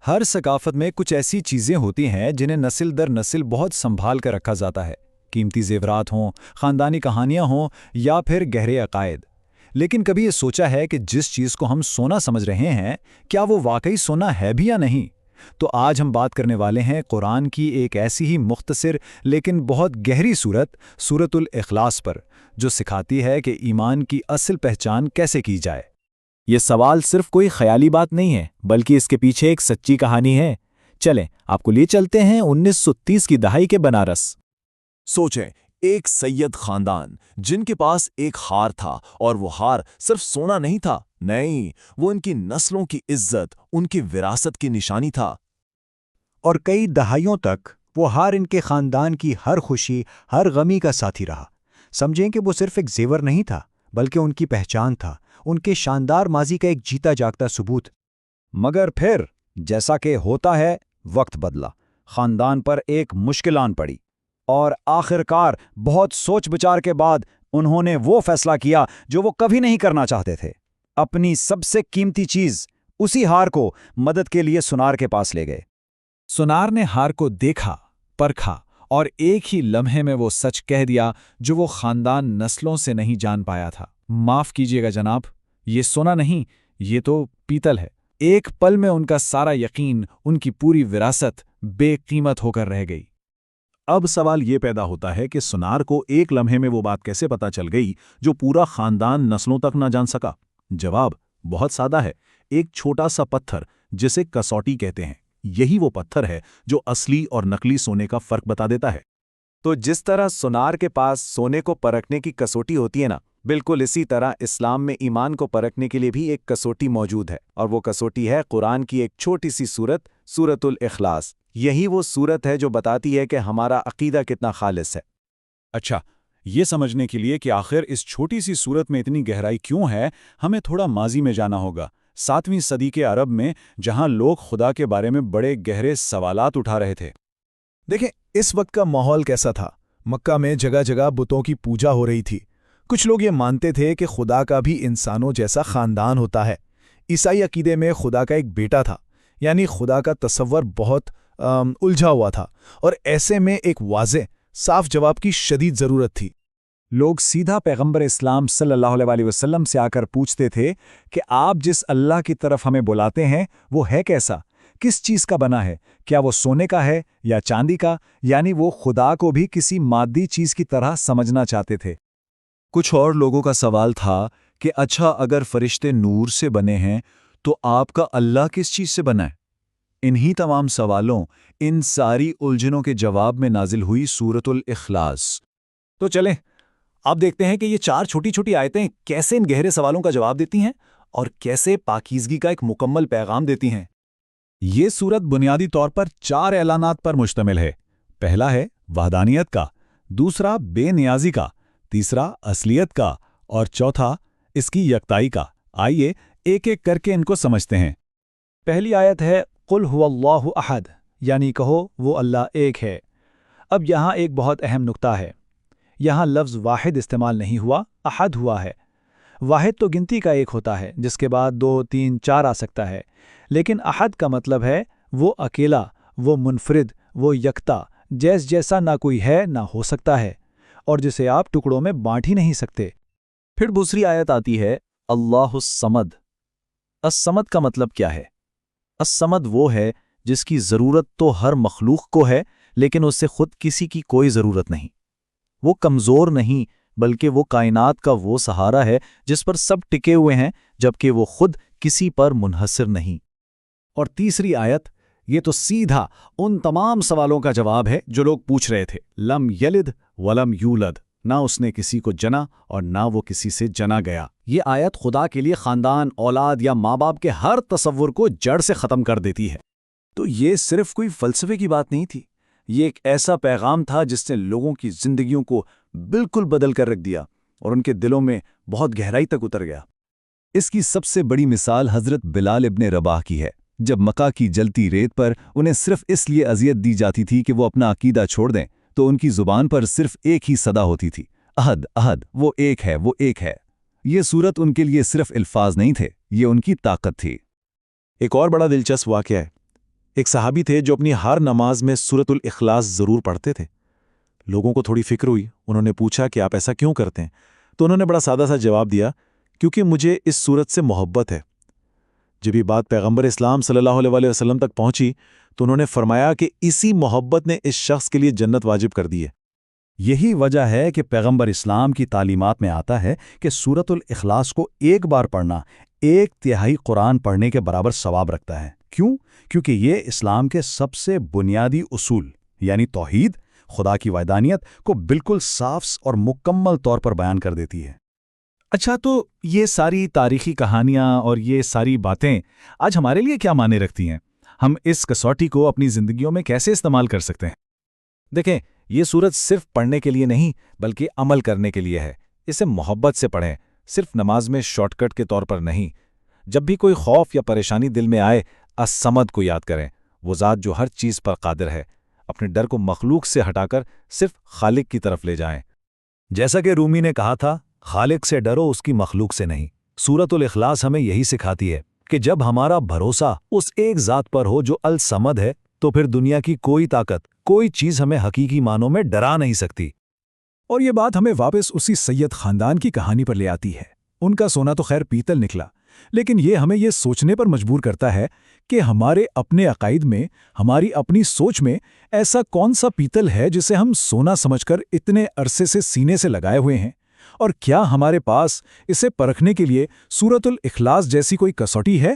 ہر ثقافت میں کچھ ایسی چیزیں ہوتی ہیں جنہیں نسل در نسل بہت سنبھال کر رکھا جاتا ہے، قیمتی زیورات ہوں، خاندانی کہانیاں ہوں یا پھر گہرے عقائد۔ لیکن کبھی یہ سوچا ہے کہ جس چیز کو ہم سونا سمجھ رہے ہیں، کیا وہ واقعی سونا ہے بھی یا نہیں؟ تو آج ہم بات کرنے والے ہیں قرآن کی ایک ایسی ہی مختصر لیکن بہت گہری سورۃ الاخلاص پر، جو سکھاتی ہے کہ ایمان کی اصل پہچان کیسے کی جائے۔ یہ سوال صرف کوئی خیالی بات نہیں ہے، بلکہ اس کے پیچھے ایک سچی کہانی ہے۔ چلیں آپ کو لے چلتے ہیں 1930 کی دہائی کے بنارس۔ سوچیں، ایک سید خاندان جن کے پاس ایک ہار تھا، اور وہ ہار صرف سونا نہیں تھا، نہیں، وہ ان کی نسلوں کی عزت، ان کی وراثت کی نشانی تھا۔ اور کئی دہائیوں تک وہ ہار ان کے خاندان کی ہر خوشی، ہر غمی کا ساتھی رہا۔ سمجھیں کہ وہ صرف ایک زیور نہیں تھا، بلکہ ان کی پہچان تھا، ان کے شاندار ماضی کا ایک جیتا جاگتا ثبوت۔ مگر پھر جیسا کہ ہوتا ہے، وقت بدلا، خاندان پر ایک مشکل آن پڑی، اور آخرکار بہت سوچ بچار کے بعد انہوں نے وہ فیصلہ کیا جو وہ کبھی نہیں کرنا چاہتے تھے۔ اپنی سب سے قیمتی چیز، اسی ہار کو مدد کے لیے سونار کے پاس لے گئے۔ سونار نے ہار کو دیکھا، پرکھا، اور ایک ہی لمحے میں وہ سچ کہہ دیا جو وہ خاندان نسلوں سے نہیں جان پایا تھا۔ معاف کیجیے گا جناب، یہ سونا نہیں، یہ تو پیتل ہے۔ ایک پل میں ان کا سارا یقین، ان کی پوری وراثت بے قیمت ہو کر رہ گئی۔ اب سوال یہ پیدا ہوتا ہے کہ سونار کو ایک لمحے میں وہ بات کیسے پتہ چل گئی جو پورا خاندان نسلوں تک نہ جان سکا؟ جواب بہت سادہ ہے، ایک چھوٹا سا پتھر جسے کسوٹی کہتے ہیں۔ یہی وہ پتھر ہے جو اصلی اور نقلی سونے کا فرق بتا دیتا ہے۔ تو جس طرح سونار کے پاس سونے کو پرکھنے کی کسوٹی ہوتی ہے نا، بالکل اسی طرح اسلام میں ایمان کو پرکھنے کے لیے بھی ایک کسوٹی موجود ہے، اور وہ کسوٹی ہے قرآن کی ایک چھوٹی سی سورۃ الاخلاص۔ یہی وہ سورت ہے جو بتاتی ہے کہ ہمارا عقیدہ کتنا خالص ہے۔ اچھا، یہ سمجھنے کے لیے کہ آخر اس چھوٹی سی صورت میں اتنی گہرائی کیوں ہے، ہمیں تھوڑا ماضی میں جانا ہوگا، 7ویں صدی کے عرب میں، جہاں لوگ خدا کے بارے میں بڑے گہرے سوالات اٹھا رہے تھے۔ دیکھیں اس وقت کا ماحول کیسا تھا۔ مکہ میں جگہ جگہ بتوں کی پوجا ہو رہی تھی۔ کچھ لوگ یہ مانتے تھے کہ خدا کا بھی انسانوں جیسا خاندان ہوتا ہے۔ عیسائی عقیدے میں خدا کا ایک بیٹا تھا، یعنی خدا کا تصور بہت الجھا ہوا تھا، اور ایسے میں ایک واضح، صاف جواب کی شدید ضرورت تھی۔ لوگ سیدھا پیغمبر اسلام صلی اللہ علیہ وسلم سے آ کر پوچھتے تھے کہ آپ جس اللہ کی طرف ہمیں بلاتے ہیں وہ ہے کیسا، کس چیز کا بنا ہے؟ کیا وہ سونے کا ہے یا چاندی کا؟ یعنی وہ خدا کو بھی کسی مادی چیز کی طرح سمجھنا چاہتے تھے۔ کچھ اور لوگوں کا سوال تھا کہ اچھا، اگر فرشتے نور سے بنے ہیں تو آپ کا اللہ کس چیز سے بنا ہے؟ انہی تمام سوالوں، ان ساری الجھنوں کے جواب میں نازل ہوئی سورۃ الاخلاص۔ تو چلیں آپ دیکھتے ہیں کہ یہ 4 چھوٹی چھوٹی آیتیں کیسے ان گہرے سوالوں کا جواب دیتی ہیں، اور کیسے پاکیزگی کا ایک مکمل پیغام دیتی ہیں۔ یہ سورت بنیادی طور پر 4 اعلانات پر مشتمل ہے۔ پہلا ہے وحدانیت کا، دوسرا بے نیازی کا، تیسرا اصلیت کا، اور چوتھا اس کی یکتائی کا۔ آئیے ایک ایک کر کے ان کو سمجھتے ہیں۔ پہلی آیت ہے قل هو اللہ احد، یعنی کہو وہ اللہ ایک ہے۔ اب یہاں ایک بہت اہم نکتہ ہے، یہاں لفظ واحد استعمال نہیں ہوا، احد ہوا ہے۔ واحد تو گنتی کا ایک ہوتا ہے جس کے بعد 2، 3، 4 آ سکتا ہے، لیکن احد کا مطلب ہے وہ اکیلا، وہ منفرد، وہ یکتا، جیسا نہ کوئی ہے نہ ہو سکتا ہے، اور جسے آپ ٹکڑوں میں بانٹ ہی نہیں سکتے۔ پھر دوسری آیت آتی ہے اللہ الصمد۔ الصمد کا مطلب کیا ہے؟ الصمد وہ ہے جس کی ضرورت تو ہر مخلوق کو ہے، لیکن اس سے خود کسی کی کوئی ضرورت نہیں۔ وہ کمزور نہیں، بلکہ وہ کائنات کا وہ سہارا ہے جس پر سب ٹکے ہوئے ہیں، جبکہ وہ خود کسی پر منحصر نہیں۔ اور تیسری آیت، یہ تو سیدھا ان تمام سوالوں کا جواب ہے جو لوگ پوچھ رہے تھے۔ لم یلد ولم یولد، نہ اس نے کسی کو جنا اور نہ وہ کسی سے جنا گیا۔ یہ آیت خدا کے لیے خاندان، اولاد یا ماں باپ کے ہر تصور کو جڑ سے ختم کر دیتی ہے۔ تو یہ صرف کوئی فلسفے کی بات نہیں تھی، یہ ایک ایسا پیغام تھا جس نے لوگوں کی زندگیوں کو بالکل بدل کر رکھ دیا، اور ان کے دلوں میں بہت گہرائی تک اتر گیا۔ اس کی سب سے بڑی مثال حضرت بلال ابن رباح کی ہے۔ جب مکہ کی جلتی ریت پر انہیں صرف اس لیے اذیت دی جاتی تھی کہ وہ اپنا عقیدہ چھوڑ دیں، تو ان کی زبان پر صرف ایک ہی صدا ہوتی تھی، احد احد، وہ ایک ہے، وہ ایک ہے۔ یہ صورت ان کے لیے صرف الفاظ نہیں تھے، یہ ان کی طاقت تھی۔ ایک اور بڑا دلچسپ واقعہ ہے۔ ایک صحابی تھے جو اپنی ہر نماز میں سورۃ الاخلاص ضرور پڑھتے تھے۔ لوگوں کو تھوڑی فکر ہوئی، انہوں نے پوچھا کہ آپ ایسا کیوں کرتے ہیں؟ تو انہوں نے بڑا سادہ سا جواب دیا، کیونکہ مجھے اس سورت سے محبت ہے۔ جب یہ بات پیغمبر اسلام صلی اللہ علیہ وآلہ وسلم تک پہنچی تو انہوں نے فرمایا کہ اسی محبت نے اس شخص کے لیے جنت واجب کر دی ہے۔ یہی وجہ ہے کہ پیغمبر اسلام کی تعلیمات میں آتا ہے کہ سورۃ الاخلاص کو ایک بار پڑھنا 1/3 قرآن پڑھنے کے برابر ثواب رکھتا ہے۔ کیوں؟ کیونکہ یہ اسلام کے سب سے بنیادی اصول یعنی توحید، خدا کی وحدانیت کو بالکل صاف اور مکمل طور پر بیان کر دیتی ہے۔ اچھا، تو یہ ساری تاریخی کہانیاں اور یہ ساری باتیں آج ہمارے لیے کیا معنی رکھتی ہیں؟ ہم اس کسوٹی کو اپنی زندگیوں میں کیسے استعمال کر سکتے ہیں؟ دیکھیں، یہ سورت صرف پڑھنے کے لیے نہیں بلکہ عمل کرنے کے لیے ہے۔ اسے محبت سے پڑھیں، صرف نماز میں شارٹ کٹ کے طور پر نہیں۔ جب بھی کوئی خوف یا پریشانی دل میں آئے، الصمد کو یاد کریں، وہ ذات جو ہر چیز پر قادر ہے۔ اپنے ڈر کو مخلوق سے ہٹا کر صرف خالق کی طرف لے جائیں۔ جیسا کہ رومی نے کہا تھا، خالق سے ڈرو، اس کی مخلوق سے نہیں۔ سورۃ الاخلاص ہمیں یہی سکھاتی ہے کہ جب ہمارا بھروسہ اس ایک ذات پر ہو جو الصمد ہے، تو پھر دنیا کی کوئی طاقت، کوئی چیز ہمیں حقیقی معنوں میں ڈرا نہیں سکتی۔ اور یہ بات ہمیں واپس اسی سید خاندان کی کہانی پر لے آتی ہے۔ ان کا سونا تو خیر پیتل نکلا، لیکن یہ ہمیں یہ سوچنے پر مجبور کرتا ہے کہ ہمارے اپنے عقائد میں، ہماری اپنی سوچ میں ایسا کون سا پیتل ہے جسے ہم سونا سمجھ کر اتنے عرصے سے سینے سے لگائے ہوئے ہیں، اور کیا ہمارے پاس اسے پرکھنے کے لیے سورۃ الاخلاص جیسی کوئی کسوٹی ہے؟